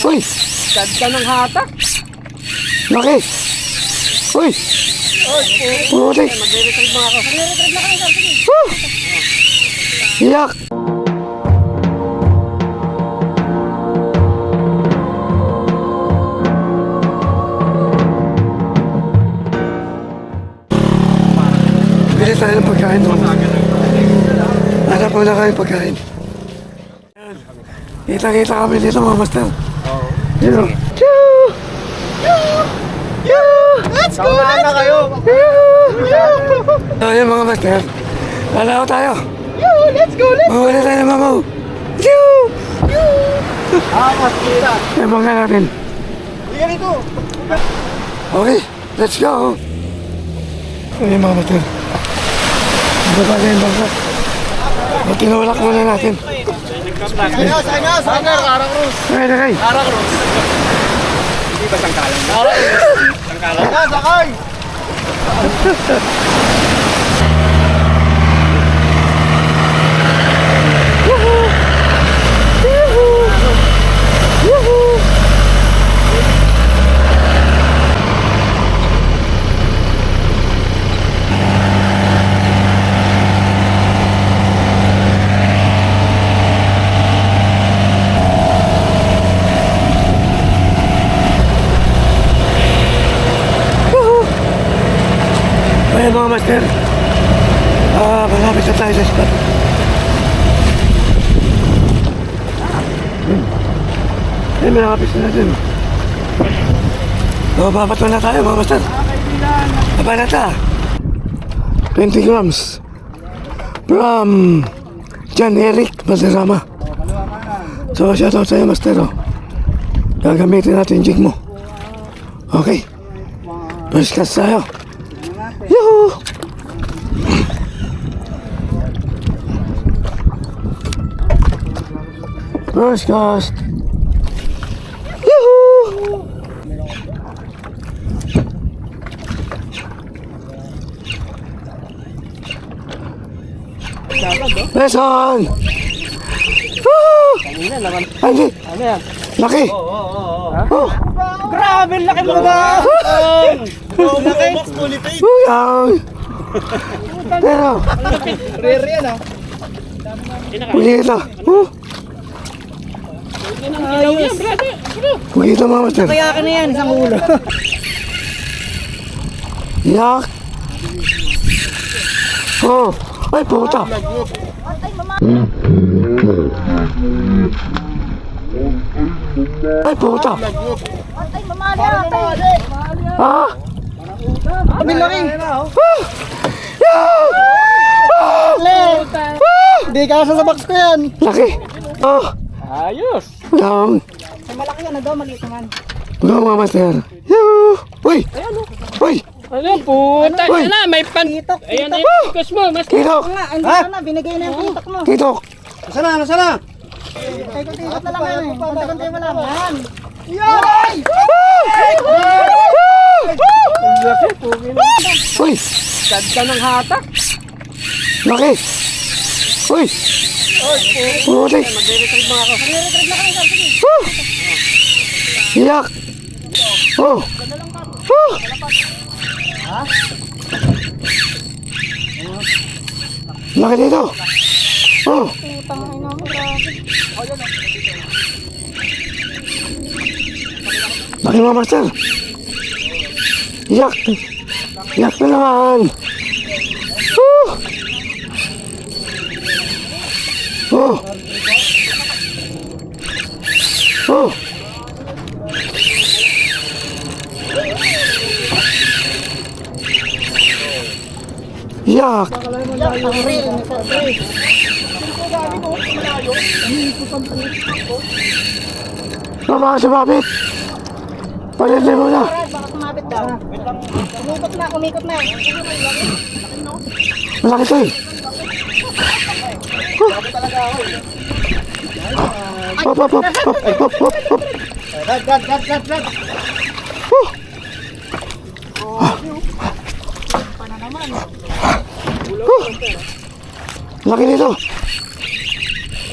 Uy! Ganda ng hatak. Laki! Uy! Putik! Magre-retrieve mga ako. Magre-retrieve na kayo. Iyak! Bili tayo ng pagkain doon. Hanap mo na kayo pagkain. Kita-kita kami dito mga master. Dito. Let's go! Na kayo. So yun mga master. Lalaw tayo. Let's go! Mawala tayo ng mamaw. Mas kita. Ebang nga natin. Bigyan ito. Okay, let's go. Ayun mga master. Ito pa rin bangka. Tinulak muna natin. Sayang! Karang Cruz. Sakay na kayo. Karang Cruz. Hindi ba sangkalan? Karang Cruz. Sangkalan. Sakay! Ayun mga master. Malapit na tayo sa spot. Ayun, malapit na natin. So, babato na tayo mga master. Baba na ta. 20 grams. From John Eric Masarama. So, shoutout sa'yo master. Gagamitin natin yung jig mo. Okay. First cast tayo. Yoo! First cast. Yoo! Beson! Woo! Hindi! Ano yan? Laki! Oh! Grabe, laki mo ba? Laki. Uyang! Pero, Rare yan ah. ulit na. Oh! Ayos. Ulit na mga master. Kaya ka na yan, isang ulo. Yak! Oh! Ay, puta! Ay, puta! Ay, mamali ate. Ah! Bilaki. Ah! Hindi ka sa box ko yan. Laki! Oh! Ayos. Lang! Malaki yan na daw, maliit naman. Mga mga master. Yoo! Uy! Uy! Ano, puta Uy! na, may pan... Titok, Ayan na titok. yung tikos mo, mas... Titok! Nga, hindi na, binigay na yung titok mo. Titok! Sana? Tikot na lang yan eh. Konti-konti mo lang. Yan. Uy! Ganda ng hatak. Laki! Uy! Putik! Magre-retrieve mga ako. Magre-retrieve na kayo. Sige. Iyak! Oh! Oh! Laki dito! Oh! Putang ina mo, grabe. Laki mga master! Iyak! Iyak na naman! Oh! Oh! Oh! Iyak! Mama, sumabit! Palili mo na! Baka sumabit daw. Umikot na. Malaki to eh! Hop, hop, hop, hop, hop, hop, hop! Rad. Laki nito!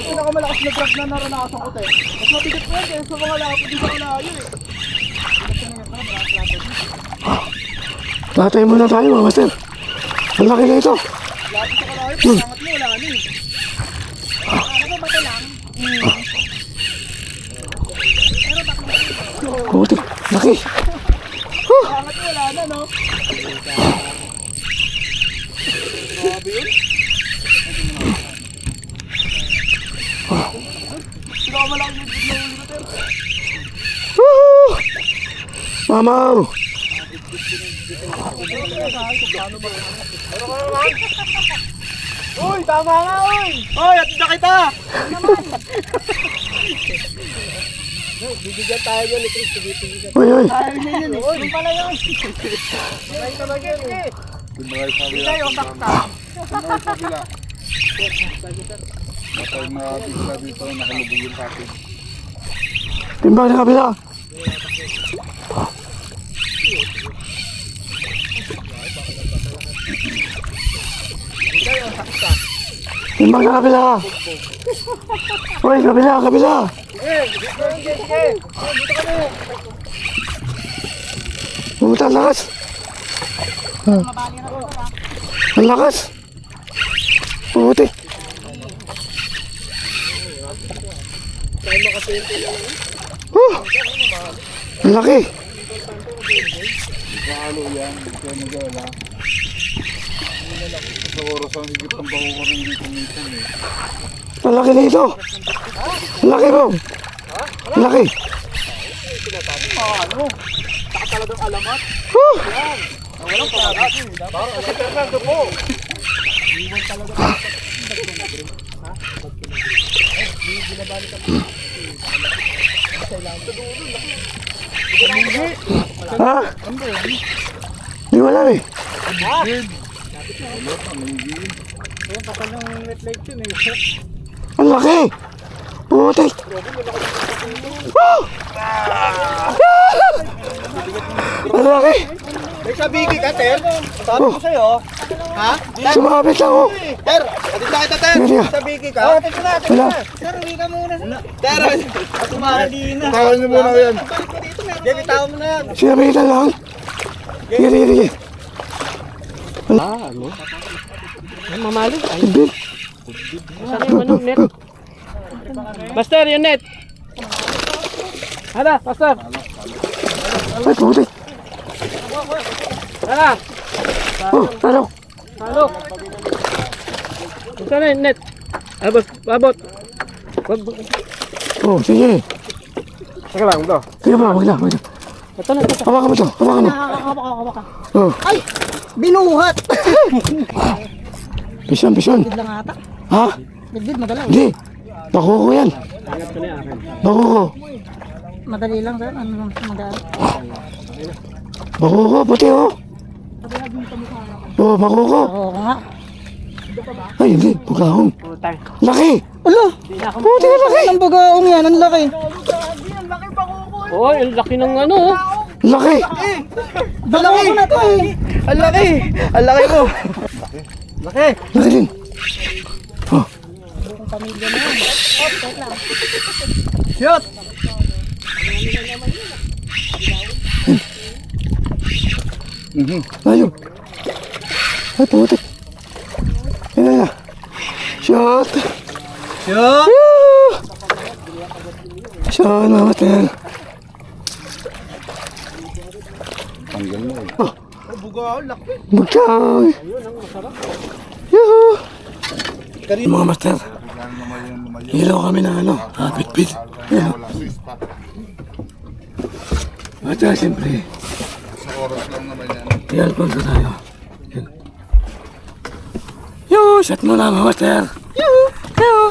Pinakamalakas na drop na naranasan ko te. Kasi mabigat po yan sa mga lapo di sa kalayo eh. Tatay muna tayo mga master. Ang laki na ito. Lapo sa kalayo, pangat mo, wala na eh. Ano ba bato lang? Putik, laki. Pangat mo, wala na no? Grabe yun. Sino ka malaki yung bigla yung luter? Woohoo! Mamaw! Uy, tama nga uy! Uy, at na kita! Bibigyan tayo yan ni Chris. Uy, uy. Tayo niya yun eh. Yung pala yun. May tamagin eh. Hindi tayo sakta. Matay na isla dito, nakalubog yung patin. Timbang sa kabila. Timbang sa kabila. Uy, kabila, kabila. Pumunta, ang lakas. Ang lakas. Putik. Ang laki. Paano yan? Ito yung nag-ala. Sa oras ang higit ang bakukurin dito minsan eh. Ang laki nito. Ang laki mo. Ang laki. Ano? Saka talagang alamat. Woo! Walang pamagat. Parang kasi Fernando po. Ha? Di wala eh. Ang laki. Putik. Woo! Ang laki. May sabigi ka, Ter. Sabi ko sa'yo. Ha? Sumabit ako. Ter, atin na kita, Ter. Hindi ah. Sabigi ka. Oh, tignan na, tignan na. Ter, uwi ka muna. Ter, tumahali na. Tawan niyo muna yan. Gabi, tao mo na yan. Sinabitan lang. Sige, sige, sige. Ano? Ay, mamali. Ay, Ibig. saan yung ano, net? Master, yung net. Hala, master. Ay, putik. Hala. Oh, ano? Halo. Saan na yung net? Abot, abot. Wag, Oh, sige. teka lang, bro. Sige pa, wag na, wag na. Ito na, ito. Hawakan mo to, hawakan mo. Nakakabaka. Oh, Ay! Binuhat! pisyon, pisyon. Bid lang ata. Ha? Bid, madala. Hindi. Bakuko yan. Angat ko na yung akin. Bakuko. Madali lang, sir. Ano lang, madali. Bakuko, puti oh. Oh, bakuko. Oo nga. Ay, hindi. Bugahong. Putang. Laki. Ala! Puti ka laki. Ang bagaong yan, ang laki. Oh, yung laki ng ano. Oh. Laki. Dalawa ko na to eh. Ang laki! Ang laki mo! Laki din. Oh, Shoot! layo. Ay, putik. Yan na. Shot. Shoot! Yoo! Shot, mamatay. Tanggal mo eh. Bugtang. Yoo! Mga master, ilaw kami ng ano, bit-bit. Yan. At siyempre, Sa oras lang naman yan. i-alpon ko tayo. Yan. Yoo! Shot mo na mga master. Yoo! Yoo!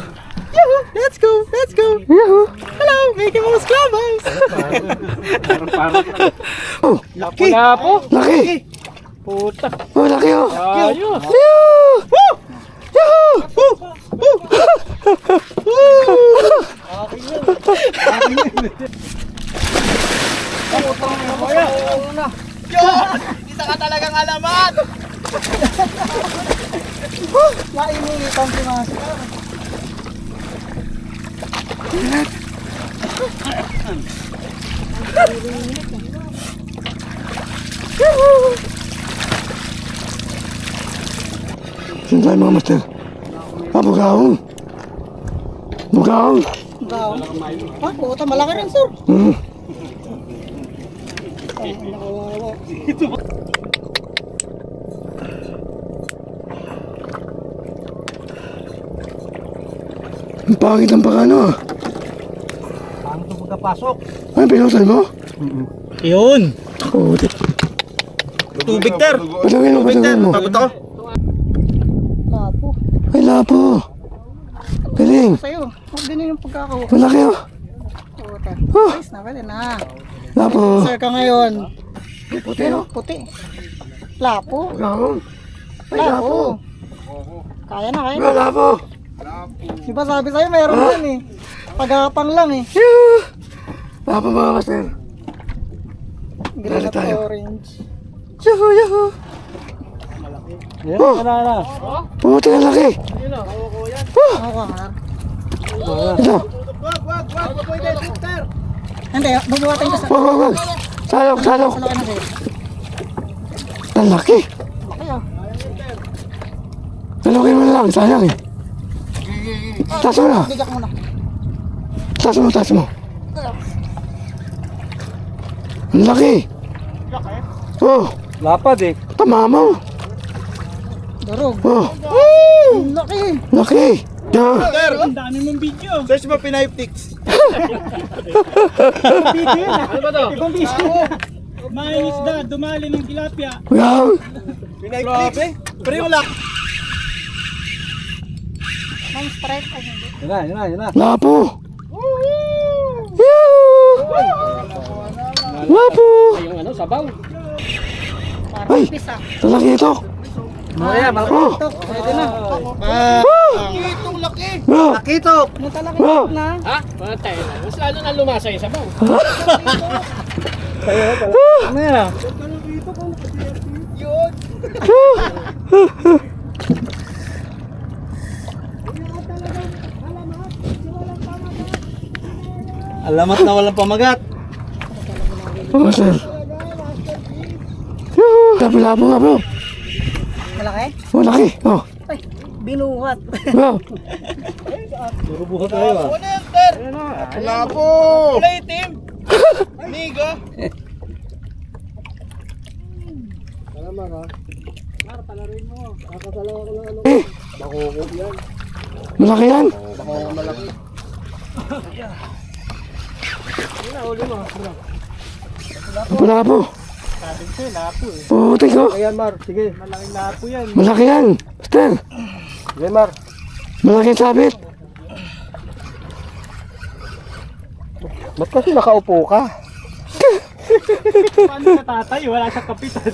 Yoo! Let's go! Let's go! Yoo! Hello! Mickey Mouse Clubhouse! Oh, Wala po. laki. Puta. Oh, laki oh. Ayos. Yoo! Yoo! Isa ka talagang alamat! Mainitan si Master. Saan tayo mga master? Bugaong. Bugaong. Daw. Ah, puta, malaki rin, sir. Ay, nakawawa. Ang pangit ang pagano ah. Paano ito pagkapasok? Ano pinusal mo? Yun. Puti. Tubig, ter. Patungin mo, patungin mo. Takot ako. Lapo. Ay, lapo. Galing. Sa'yo. Huwag din yung pagkakawa. Malaki oh. Puta. Oh. Ayos na, pwede na. Lapo. Sir ka ngayon. Puti oh. Puti. Lapo. Bugaong. Ay, lapo. Lapo. Kaya na, kaya na. Ay, lapo. Di ba sabi sa'yo, meron yan eh. Pagapang lang eh. Yuh! Lapo mga master. Green at tayo. orange. Yuhu, yuhu. Oh, puti ang laki. Ako ka, ha? Ito. Hindi, bubuhatin ko sa... Wag. Salok, salok. Sa laki na sa'yo. Ang laki. Laki ah. Salukin mo na lang, sayang eh. Taas mo na. Bigyak mo na. Taas mo, taas mo. Ang laki. Oh, Lapad eh. tamamaw. Durog. Oh, Ang laki. laki. Yeah. Ter, Ang dami mong video. search mo Pinay Tics. Video yun ah. Ano ba to? Ibang video. May isda, dumali ng tilapia. Wow. Pinay Tics. Pero yung lock. Ang strike. Ay, hindi. Yun na. Lapo. Yuh! Lapo. Ay, yung ano, sabaw. Parang Ay. pisa. Ang laki ito. Oh. Ito, pwede na. Oh. Nakito. Natalaki Oh. na. Ha? Matay na. Mas lalo na lumasa yung sabaw. Ano yan ah? Alamat na walang pamagat. Oh, sir. Yuh! Sabi lapo nga bro. Malaki? Oh, laki. Oh. Ay, binuhat. Wow. Puro buhat tayo ah. Lapo! Kulay itim! Niga! Eh. Malaki yan. Lapo. Sabi ko sa'yo, lapo eh. Puti ko. Ayan Mar, sige. Malaking lapo yan. Malaki yan. Master. Sige Mar. Malaki sabit. Ba't kasi nakaupo ka? Paano ka tatay? Wala siyang kapitan.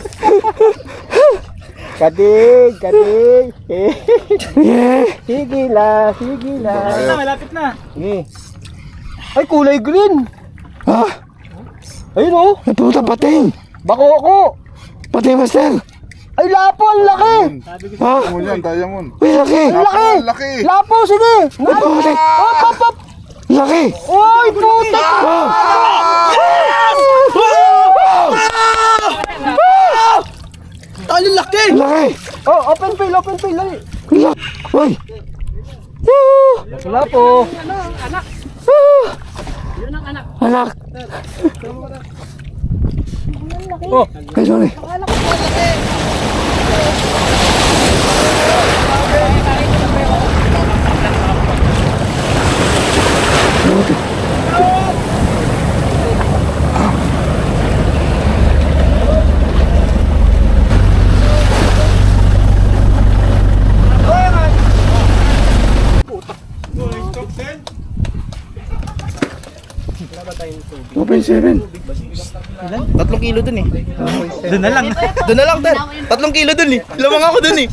Kadig. Yeah. Sige la. Malapit na, malapit na. Sige. Ay, kulay green. Ha? Ayun oh. Napunta pating. Bako ako. Pating master. Ay, lapo, ang laki. Ha? Yan, diamond. Uy, laki. Ang laki. Laki. Lapo, sige. Puti. Op. Laki. Oy, puta. Wow. Ang laki. Laki. Oh, open fail. Laki. Uy. Lapo. Yun ang anak. Anak. Oh, Ay, sorry. Open 7. 3 kilo dun eh. Doon na lang, Ter. 3 kilo dun eh. Lamang ako dun eh.